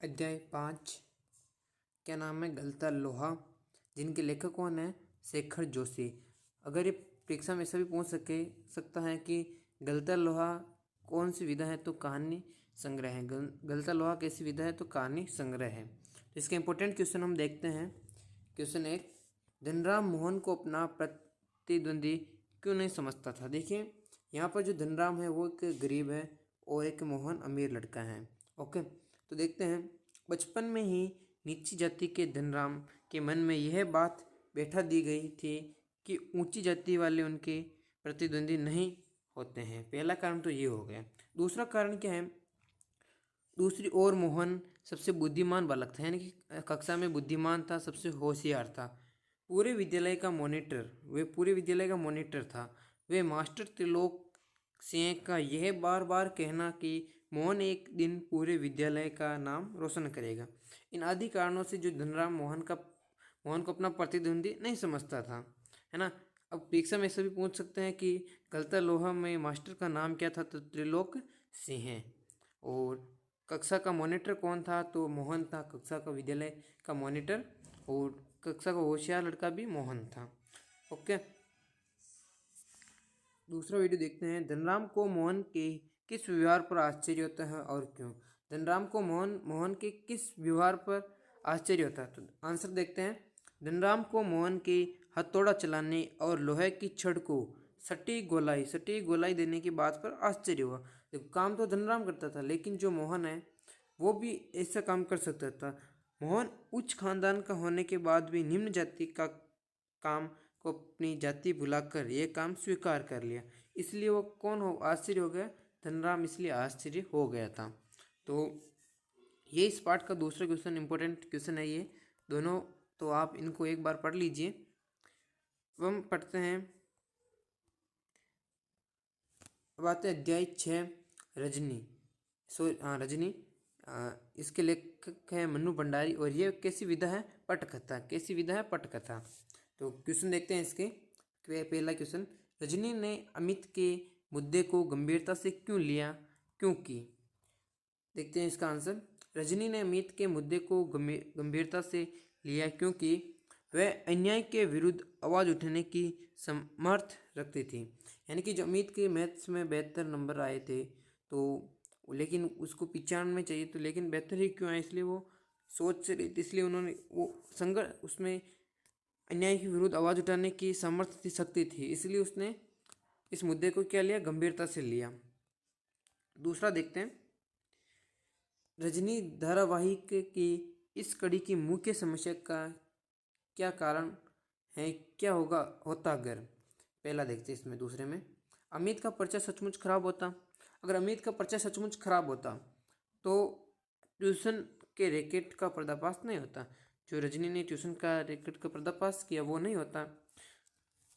अध्याय 5। क्या नाम है? गलता लोहा। जिनके लेखक कौन है? शेखर जोशी। अगर ये परीक्षा में ऐसा भी पूछ सकता है कि गलता लोहा कौन सी विधा है, तो कहानी संग्रह है। गलता लोहा कैसी विधा है, तो कहानी संग्रह है। तो इसके इंपॉर्टेंट क्वेश्चन हम देखते हैं। क्वेश्चन 1, धनराम मोहन को अपना प्रतिद्वंदी क्यों नहीं समझता था? देखिए, यहाँ पर जो धनराम है वो एक गरीब है और एक मोहन अमीर लड़का है। ओके, तो देखते हैं। बचपन में ही नीची जाति के धनराम के मन में यह बात बैठा दी गई थी कि ऊंची जाति वाले उनके प्रतिद्वंदी नहीं होते हैं। पहला कारण तो ये हो गया। दूसरा कारण क्या है? दूसरी ओर मोहन सबसे बुद्धिमान बालक था, यानी कि कक्षा में बुद्धिमान था, सबसे होशियार था। पूरे विद्यालय का मॉनिटर था। वे मास्टर त्रिलोक सिंह का यह बार बार कहना कि मोहन एक दिन पूरे विद्यालय का नाम रोशन करेगा। इन आदि कारणों से जो धनराम मोहन को अपना प्रतिद्वंदी नहीं समझता था, है ना। अब परीक्षा में ऐसा भी पूछ सकते हैं कि गलता लोहा में मास्टर का नाम क्या था, तो त्रिलोक सिंह। और कक्षा का मॉनिटर कौन था? तो मोहन था, कक्षा का विद्यालय का मॉनिटर। और कक्षा का होशियार लड़का भी मोहन था। ओके, दूसरा वीडियो देखते हैं। धनराम को मोहन के किस व्यवहार पर आश्चर्य होता है और क्यों? धनराम को मोहन के किस व्यवहार पर आश्चर्य होता है? तो आंसर देखते हैं। धनराम को मोहन के हथौड़ा चलाने और लोहे की छड़ को सटीक गोलाई देने की बात पर आश्चर्य हुआ। देखो, काम तो धनराम करता था, लेकिन जो मोहन है वो भी ऐसा काम कर सकता था। मोहन उच्च खानदान का होने के बाद भी निम्न जाति का काम को अपनी जाति भुलाकर यह काम स्वीकार कर लिया। इसलिए वो आश्चर्य हो गया? धनराम इसलिए आश्चर्य हो गया था। तो ये इस पार्ट का दूसरा क्वेश्चन, इंपॉर्टेंट क्वेश्चन है ये दोनों। तो आप इनको एक बार पढ़ लीजिए। अब हम पढ़ते हैं। अब आते हैं अध्याय 6, रजनी। रजनी। इसके लेखक है मन्नू भंडारी। और ये कैसी विधा है? पटकथा। कैसी विधा है? पटकथा। तो क्वेश्चन देखते हैं इसके। पहला क्वेश्चन, रजनी ने अमित के मुद्दे को गंभीरता से क्यों लिया? क्योंकि देखते हैं इसका आंसर। रजनी ने अमित के मुद्दे को गंभीरता से लिया क्योंकि वह अन्याय के विरुद्ध आवाज़ उठाने की समर्थ रखती थी। यानी कि जो अमित के मैथ्स में 72 नंबर आए थे, तो लेकिन उसको 95 में चाहिए, तो लेकिन बेहतर ही क्यों आए, इसलिए वो सोच रही थी। इसलिए उन्होंने वो संघर्ष, उसमें अन्याय के विरुद्ध आवाज़ उठाने की सामर्थ्य शक्ति थी, इसलिए उसने इस मुद्दे को क्या लिया? गंभीरता से लिया। दूसरा देखते हैं। रजनी धारावाहिक की इस कड़ी की मुख्य समस्या का क्या कारण है? क्या होता अगर? पहला देखते हैं इसमें। दूसरे में, अमित का पर्चा सचमुच खराब होता। अगर अमित का पर्चा सचमुच खराब होता तो ट्यूशन के रैकेट का पर्दाफाश नहीं होता। जो रजनी ने ट्यूशन का रैकेट का पर्दाफाश किया वो नहीं होता।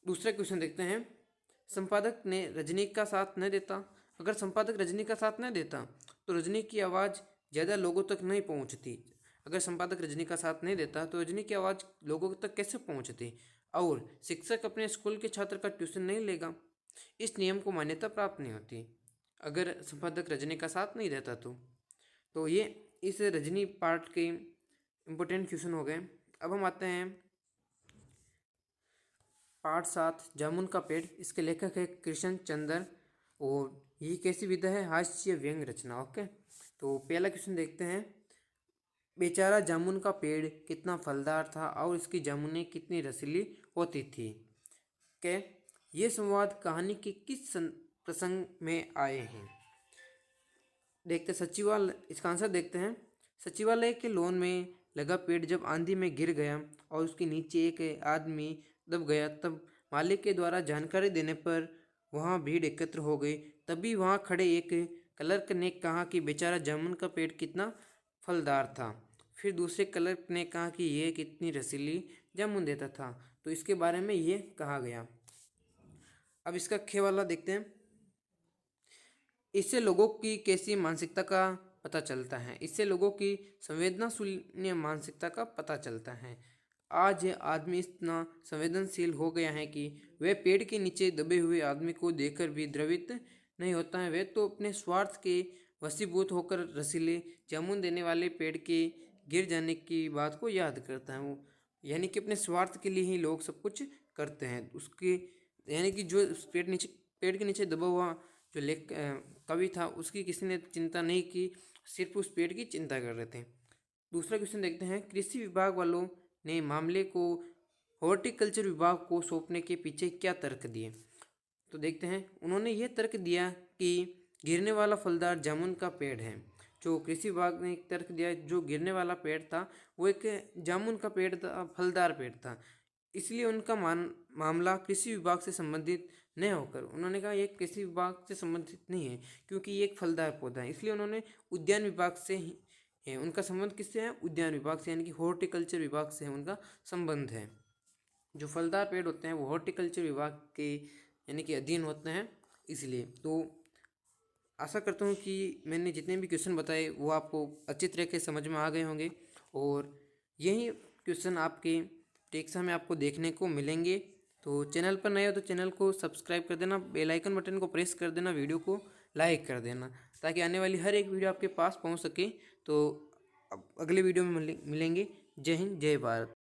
दूसरा क्वेश्चन देखते हैं। संपादक ने रजनी का साथ नहीं देता। अगर संपादक रजनी का साथ नहीं देता तो रजनी की आवाज़ ज़्यादा लोगों तक नहीं पहुंचती। अगर संपादक रजनी का साथ नहीं देता तो रजनी की आवाज़ लोगों तक कैसे पहुंचती? और शिक्षक अपने स्कूल के छात्र का ट्यूशन नहीं लेगा। इस नियम को मान्यता प्राप्त नहीं होती अगर संपादक रजनी का साथ नहीं देता तो ये इस रजनी पार्ट के इम्पोर्टेंट क्वेश्चन हो गए। अब हम आते हैं पार्ट 7, जामुन का पेड़। इसके लेखक है कृष्ण चंद्र। और ये कैसी विधा है? हास्य व्यंग रचना। ओके, तो पहला क्वेश्चन देखते हैं। बेचारा जामुन का पेड़ कितना फलदार था और इसकी जामुनें कितनी रसीली होती थी। के ये संवाद कहानी के किस प्रसंग में आए हैं? देखते सचिवालय। इसका आंसर देखते हैं। सचिवालय के लॉन में लगा पेड़ जब आंधी में गिर गया और उसके नीचे एक आदमी दब गया, तब मालिक के द्वारा जानकारी देने पर वहाँ भीड़ एकत्र हो गई। तभी वहाँ खड़े एक क्लर्क ने कहा कि बेचारा जामुन का पेड़ कितना फलदार था। फिर दूसरे क्लर्क ने कहा कि यह कितनी रसीली जामुन देता था। तो इसके बारे में ये कहा गया। अब इसका खे वाला देखते हैं। इससे लोगों की कैसी मानसिकता का पता चलता है? इससे लोगों की संवेदना शून्य मानसिकता का पता चलता है। आज यह आदमी इतना संवेदनशील हो गया है कि वह पेड़ के नीचे दबे हुए आदमी को देखकर भी द्रवित नहीं होता है। वह तो अपने स्वार्थ के वशीभूत होकर रसीले जामुन देने वाले पेड़ के गिर जाने की बात को याद करता है। वो यानी कि अपने स्वार्थ के लिए ही लोग सब कुछ करते हैं। उसके यानी कि जो उस पेड़ के नीचे दबा हुआ जो कवि था, उसकी किसी ने चिंता नहीं की, सिर्फ उस पेड़ की चिंता कर रहे थे। दूसरा क्वेश्चन देखते हैं, कृषि विभाग वालों ने मामले को हॉर्टिकल्चर विभाग को सौंपने के पीछे क्या तर्क दिए। तो देखते हैं, उन्होंने ये तर्क दिया कि गिरने वाला फलदार जामुन का पेड़ है। जो कृषि विभाग ने एक तर्क दिया, जो गिरने वाला पेड़ था वो एक जामुन का पेड़ था, फलदार पेड़ था, इसलिए उनका मामला कृषि विभाग से संबंधित न होकर उन्होंने कहा ये कृषि विभाग से संबंधित नहीं है, क्योंकि ये एक फलदार पौधा है, इसलिए उन्होंने उद्यान विभाग से ही है। उनका संबंध किससे है? उद्यान विभाग से, यानी कि हॉर्टिकल्चर विभाग से उनका संबंध है। जो फलदार पेड़ होते हैं वो हॉर्टिकल्चर विभाग के यानी कि अधीन होते हैं, इसलिए। तो आशा करता हूँ कि मैंने जितने भी क्वेश्चन बताए वो आपको अच्छी तरह के समझ में आ गए होंगे, और यही क्वेश्चन आपके परीक्षा में आपको देखने को मिलेंगे। तो चैनल पर नए हो तो चैनल को सब्सक्राइब कर देना, बेल आइकन बटन को प्रेस कर देना, वीडियो को लाइक कर देना, ताकि आने वाली हर एक वीडियो आपके पास पहुंच सके। तो अब अगले वीडियो में मिलेंगे। जय हिंद, जय भारत।